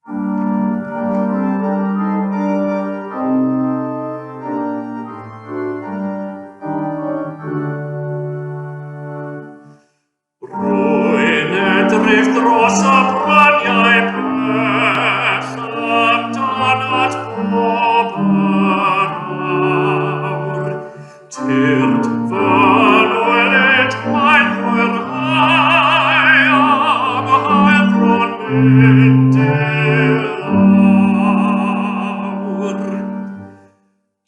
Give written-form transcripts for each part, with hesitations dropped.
Rwy'n edrych dros y braniau bell amdan at bob yr awr. Tyrd fy nwylid mae'n hwyrhau am hael bron mynd i'r awr.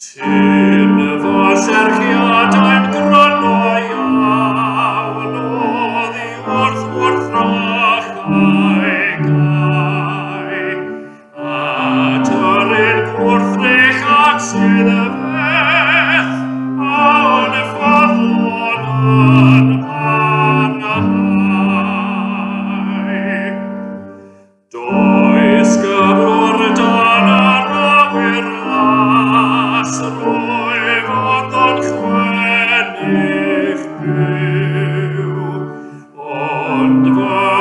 Tyn fy serchiadau'n gryno iawn oddi wrth rachau gai. At yr un gwrthrych ac sydd y beth awn y ffyddlon yn parhau. Does gyflwr dan yr awyr las, rwyf ond o'n chwennych byw, ond fy